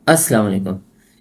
अस्सलाम वालेकुम।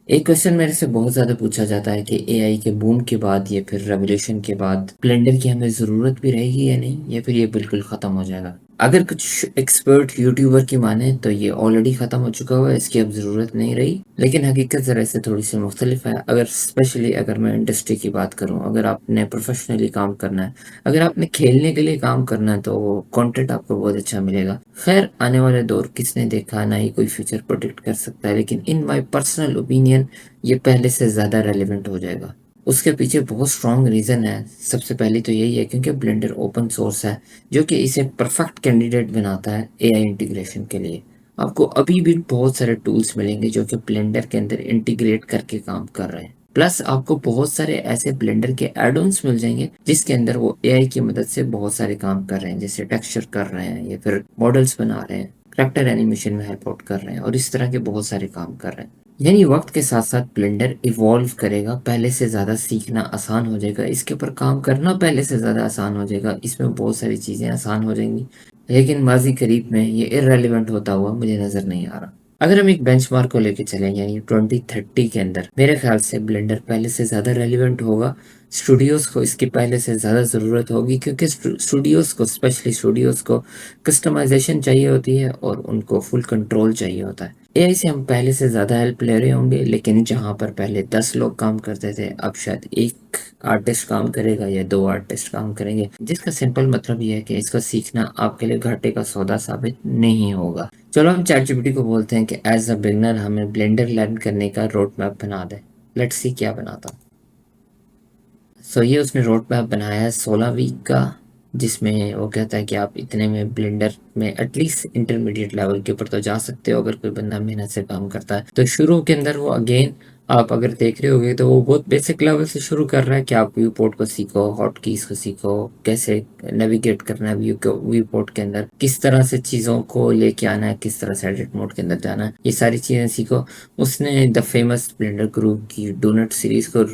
एक क्वेश्चन मेरे से बहुत ज़्यादा पूछा जाता है कि एआई के बूम के बाद या फिर रेवोल्यूशन के बाद ब्लेंडर की हमें ज़रूरत भी रहेगी या नहीं, या फिर ये बिल्कुल ख़त्म हो जाएगा। अगर कुछ एक्सपर्ट यूट्यूबर की माने तो ये ऑलरेडी ख़त्म हो चुका हुआ है, इसकी अब ज़रूरत नहीं रही। लेकिन हकीकत ज़रा इससे थोड़ी सी मुख्तलिफ है। अगर स्पेशली अगर मैं इंडस्ट्री की बात करूँ, अगर आपने प्रोफेशनली काम करना है, अगर आपने खेलने के लिए काम करना है, तो कंटेंट आपको बहुत अच्छा मिलेगा। खैर, आने वाले दौर किसने देखा, ना ही कोई फ्यूचर प्रोडिक्ट कर सकता है, लेकिन इन माय पर्सनल ओपिनियन ये पहले से ज़्यादा रेलेवेंट हो जाएगा। उसके पीछे बहुत स्ट्रॉन्ग रीज़न है। सबसे पहले तो यही है क्योंकि ब्लेंडर ओपन सोर्स है, जो कि इसे परफेक्ट कैंडिडेट बनाता है एआई इंटीग्रेशन के लिए। आपको अभी भी बहुत सारे टूल्स मिलेंगे जो कि ब्लेंडर के अंदर इंटीग्रेट करके काम कर रहे हैं। प्लस आपको बहुत सारे ऐसे ब्लेंडर के एड ऑन्स मिल जाएंगे जिसके अंदर वो एआई की मदद से बहुत सारे काम कर रहे हैं, जैसे टेक्सचर कर रहे हैं या फिर मॉडल्स बना रहे हैं, कैरेक्टर एनिमेशन में हेल्प आउट कर रहे हैं और इस तरह के बहुत सारे काम कर रहे हैं। यानी वक्त के साथ साथ ब्लेंडर इवॉल्व करेगा, पहले से ज़्यादा सीखना आसान हो जाएगा, इसके ऊपर काम करना पहले से ज़्यादा आसान हो जाएगा, इसमें बहुत सारी चीज़ें आसान हो जाएंगी। लेकिन माजी करीब में ये इररेलेवेंट होता हुआ मुझे नज़र नहीं आ रहा। अगर हम एक बेंचमार्क को लेके चलें, यानी 2030 के अंदर मेरे ख्याल से ब्लेंडर पहले से ज़्यादा रेलिवेंट होगा। स्टूडियोज़ को इसकी पहले से ज़्यादा ज़रूरत होगी क्योंकि स्टूडियोज़ को, स्पेशली स्टूडियोज़ को कस्टमाइजेशन चाहिए होती है और उनको फुल कंट्रोल चाहिए होता है। एआई से हम पहले से ज़्यादा हेल्प ले रहे होंगे, लेकिन जहाँ पर पहले 10 लोग काम करते थे, अब शायद एक आर्टिस्ट काम करेगा या 2 आर्टिस्ट काम करेंगे, जिसका सिंपल मतलब ये है कि इसको सीखना आपके लिए घाटे का सौदा साबित नहीं होगा। चलो हम चैटजीपीटी को बोलते हैं कि एज अ बिगनर हमें ब्लेंडर लर्न करने का रोड मैप बना दे। लेट्स सी क्या बनाता। ये उसने रोड मैप बनाया है 16 वीक का, जिसमें वो कहता है कि आप इतने में ब्लेंडर में एटलीस्ट इंटरमीडिएट लेवल के ऊपर तो जा सकते हो अगर कोई बंदा मेहनत से काम करता है। तो शुरू के अंदर वो अगेन, आप अगर देख रहे होगे तो वो बहुत बेसिक लेवल से शुरू कर रहा है कि आप व्यू पोर्ट को सीखो, हॉट कीज को सीखो, कैसे नेविगेट करना है व्यू पोर्ट के अंदर, किस तरह से चीज़ों को लेके आना है, किस तरह से एडिट मोड के अंदर जाना है, ये सारी चीज़ें सीखो। उसने द फेमस ब्लेंडर ग्रुप की डोनट सीरीज को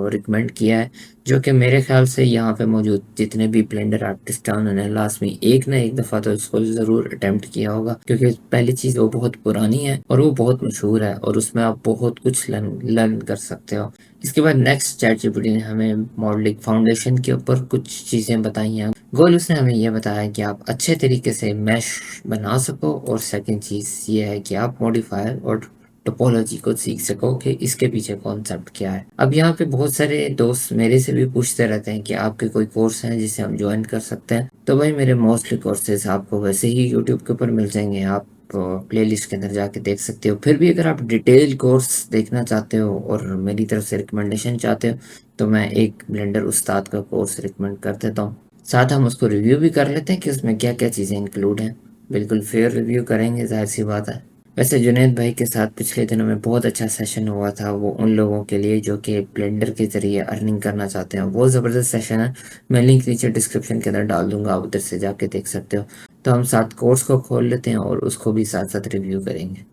रिकमेंड किया है, जो कि मेरे ख्याल से यहाँ पे मौजूद जितने भी ब्लेंडर आर्टिस्ट हैं उन्होंने लास्ट में एक ना एक दफ़ा तो इसको ज़रूर अटेम्प्ट किया होगा, क्योंकि पहली चीज़ वो बहुत पुरानी है और वो बहुत मशहूर है और उसमें आप बहुत कुछ लर्न कर सकते हो। इसके बाद नेक्स्ट चैट जीपीटी ने हमें मॉडलिंग फाउंडेशन के ऊपर कुछ चीज़ें बताई हैं। गोल उसने हमें यह बताया कि आप अच्छे तरीके से मैश बना सको, और सेकंड चीज़ ये है कि आप मॉडिफायर और टोपोलॉजी को सीख सको कि इसके पीछे कॉन्सेप्ट क्या है। अब यहाँ पे बहुत सारे दोस्त मेरे से भी पूछते रहते हैं कि आपके कोई कोर्स हैं जिसे हम ज्वाइन कर सकते हैं। तो भाई मेरे मोस्टली कोर्सेज आपको वैसे ही यूट्यूब के ऊपर मिल जाएंगे, आप प्लेलिस्ट के अंदर जाके देख सकते हो। फिर भी अगर आप डिटेल कोर्स देखना चाहते हो और मेरी तरफ से रिकमेंडेशन चाहते हो, तो मैं एक ब्लेंडर उस्ताद का कोर्स रिकमेंड कर देता हूँ। साथ हम उसको रिव्यू भी कर लेते हैं कि उसमें क्या क्या चीज़ें इंक्लूड हैं। बिल्कुल फेयर रिव्यू करेंगे, जाहिर सी बात है। वैसे जुनैद भाई के साथ पिछले दिनों में बहुत अच्छा सेशन हुआ था, वो उन लोगों के लिए जो कि ब्लेंडर के ज़रिए अर्निंग करना चाहते हैं। बहुत ज़बरदस्त सेशन है, मैं लिंक नीचे डिस्क्रिप्शन के अंदर डाल दूंगा, आप उधर से जाके देख सकते हो। तो हम साथ कोर्स को खोल लेते हैं और उसको भी साथ साथ रिव्यू करेंगे।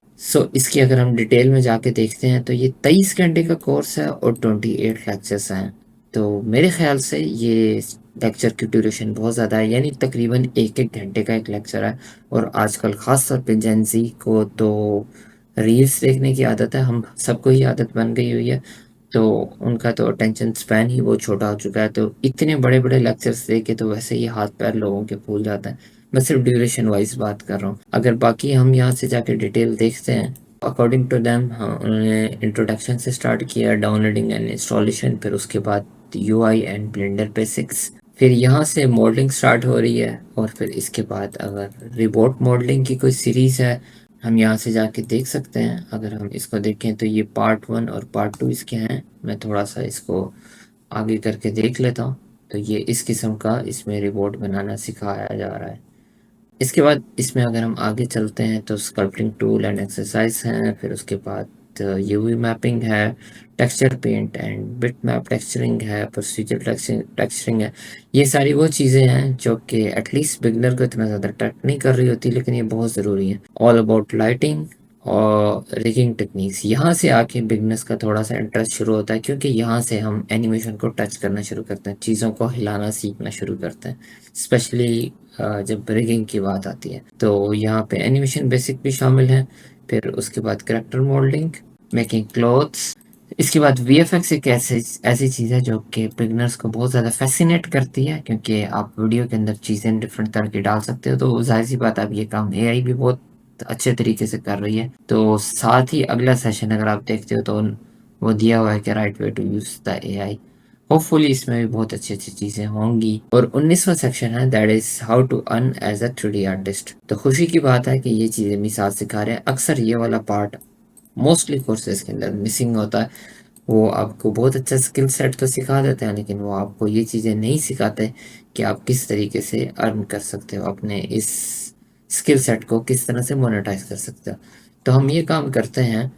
इसकी अगर हम डिटेल में जाके देखते हैं तो ये 23 घंटे का कोर्स है और 28 लेक्चर्स हैं। तो मेरे ख्याल से ये लेक्चर की ड्यूरेशन बहुत ज़्यादा है, यानी तकरीबन एक एक घंटे का एक लेक्चर है। और आजकल ख़ास तौर पे जेन ज़ी को तो रील्स देखने की आदत है, हम सबको ही आदत बन गई हुई है। तो उनका तो अटेंशन स्पैन ही बहुत छोटा हो चुका है, तो इतने बड़े बड़े लेक्चर्स देख के तो वैसे ही हाथ पैर लोगों के फूल जाते हैं। मैं सिर्फ ड्यूरेशन वाइज बात कर रहा हूँ। अगर बाकी हम यहाँ से जाके डिटेल देखते हैं, अकॉर्डिंग टू दैम, हाँ, उन्होंने इंट्रोडक्शन से स्टार्ट किया, डाउनलोडिंग एंड इंस्टॉलेशन, फिर उसके बाद यूआई एंड ब्लेंडर बेसिक्स, फिर यहाँ से मॉडलिंग स्टार्ट हो रही है, और फिर इसके बाद अगर रिबोट मॉडलिंग की कोई सीरीज़ है, हम यहाँ से जाके देख सकते हैं। अगर हम इसको देखें तो ये पार्ट 1 और पार्ट 2 इसके हैं। मैं थोड़ा सा इसको आगे करके देख लेता हूँ। तो ये इस किस्म का इसमें रिबोट बनाना सिखाया जा रहा है। इसके बाद इसमें अगर हम आगे चलते हैं तो स्कल्पटिंग टूल एंड एक्सरसाइज हैं, फिर उसके बाद यूवी मैपिंग है, texture paint and bit map texturing है, प्रोसीजर टेक्सचरिंग है। ये सारी वो चीज़ें हैं जो कि एटलीस्ट बिगनर को इतना ज़्यादा टच नहीं कर रही होती, लेकिन ये बहुत ज़रूरी है। ऑल अबाउट लाइटिंग और रिगिंग टेक्निक्स, यहाँ से आके बिगनर्स का थोड़ा सा इंटरेस्ट शुरू होता है, क्योंकि यहाँ से हम एनिमेशन को टच करना शुरू करते हैं, चीज़ों को हिलाना सीखना शुरू करते हैं। स्पेशली जब रिगिंग की बात आती है तो यहाँ पे एनिमेशन बेसिक भी शामिल है। फिर उसके बाद कैरेक्टर मोल्डिंग, मेकिंग क्लोथ्स। इसके बाद वीएफएक्स एक ऐसी चीज़ है जो कि बिगनर्स को बहुत ज़्यादा फैसिनेट करती है, क्योंकि आप वीडियो के अंदर चीज़ें डिफरेंट तरह की डाल सकते हो, तो जाहिर सी बात है अब ये काम एआई भी बहुत अच्छे तरीके से कर रही है। तो साथ ही अगला सेशन अगर आप देखते हो तो वो दिया हुआ है कि right way to use the AI. Hopefully इसमें भी बहुत अच्छी चीज़ें होंगी। और 19वां सेक्शन है that is how to earn as a 3D artist. तो खुशी की बात है कि ये चीज़ें मिसाल सिखा रहे हैं। अक्सर ये वाला पार्ट मोस्टली कोर्सेज के अंदर मिसिंग होता है। वो आपको बहुत अच्छा स्किल सेट तो सिखा देते हैं, लेकिन वो आपको ये चीज़ें नहीं सिखाते कि आप किस तरीके से अर्न कर सकते हो, अपने इस स्किल सेट को किस तरह से मोनेटाइज कर सकते हो। तो हम ये काम करते हैं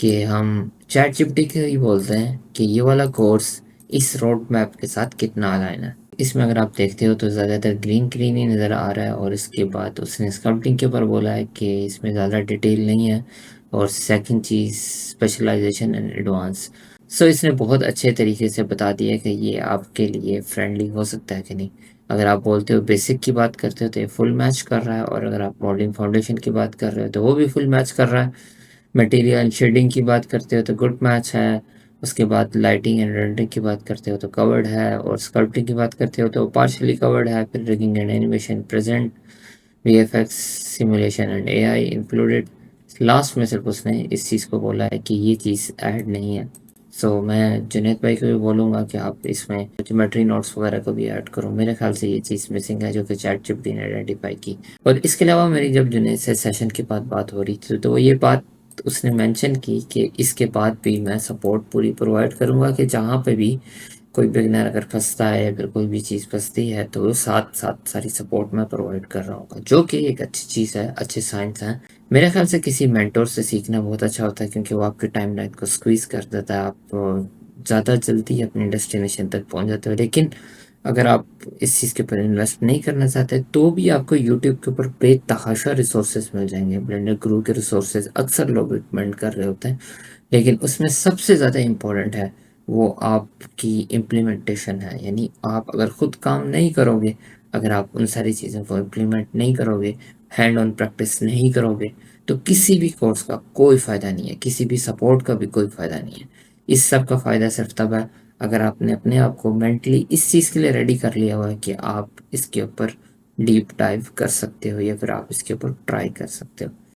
कि हम चैट जीपीटी को ही बोलते हैं कि ये वाला कोर्स इस रोड मैप के साथ कितना अलाइन है। इसमें अगर आप देखते हो तो ज़्यादातर ग्रीन ग्रीन ही नज़र आ रहा है, और इसके बाद उसने स्कल्पटिंग के ऊपर बोला है कि इसमें ज़्यादा डिटेल नहीं है। और सेकंड चीज़ स्पेशलाइजेशन एंड एडवांस। सो इसने बहुत अच्छे तरीके से बता दिया कि ये आपके लिए फ्रेंडली हो सकता है कि नहीं। अगर आप बोलते हो बेसिक की बात करते हो तो ये फुल मैच कर रहा है, और अगर आप मॉडलिंग फाउंडेशन की बात कर रहे हो तो वो भी फुल मैच कर रहा है। मटेरियल शेडिंग की बात करते हो तो गुड मैच है। उसके बाद लाइटिंग एंड रेंडरिंग की बात करते हो तो कवर्ड है, और स्कल्पटिंग की बात करते हो तो पार्शली कवर्ड है। फिर rigging and animation present, VFX simulation and AI included. Last में सिर्फ उसने इस चीज़ को बोला है कि ये चीज़ ऐड नहीं है। सो मैं जुनैद भाई को भी बोलूँगा कि आप इसमें ज्योमेट्री नोट्स वगैरह को भी ऐड करो। मेरे ख्याल से ये चीज़ मिसिंग है जो कि चैट जीपीटी ने आइडेंटिफाई की। और इसके अलावा मेरी जब जुनैद से सेशन के बाद बात हो रही थी तो वो ये बात उसने मेंशन की कि इसके बाद भी मैं सपोर्ट पूरी प्रोवाइड करूँगा, कि जहाँ पे भी कोई बिगनर अगर फंसता है या फिर कोई भी चीज़ फंसती है तो वो साथ साथ सारी सपोर्ट मैं प्रोवाइड कर रहा हूँ, जो कि एक अच्छी चीज़ है, अच्छे साइंस हैं। मेरे ख्याल से किसी मेंटोर से सीखना बहुत अच्छा होता है, क्योंकि वो आपके टाइमलाइन को स्क्वीज कर देता है। आप ज़्यादा जल्दी अपने डेस्टिनेशन तक पहुँच जाते हो। लेकिन अगर आप इस चीज़ के ऊपर इन्वेस्ट नहीं करना चाहते तो भी आपको यूट्यूब के ऊपर बेतहाशा रिसोर्सेज मिल जाएंगे। ब्लेंडर गुरु के रिसोर्सेज अक्सर लोग रिकमेंड कर रहे होते हैं, लेकिन उसमें सबसे ज़्यादा इम्पोर्टेंट है वो आपकी इम्प्लीमेंटेशन है। यानी आप अगर खुद काम नहीं करोगे, अगर आप उन सारी चीज़ों को इम्प्लीमेंट नहीं करोगे, हैंड ऑन प्रैक्टिस नहीं करोगे, तो किसी भी कोर्स का कोई फ़ायदा नहीं है, किसी भी सपोर्ट का भी कोई फ़ायदा नहीं है। इस सब का फ़ायदा सिर्फ तब है अगर आपने अपने आप को मेंटली इस चीज़ के लिए रेडी कर लिया हुआ है कि आप इसके ऊपर डीप डाइव कर सकते हो, या फिर आप इसके ऊपर ट्राई कर सकते हो।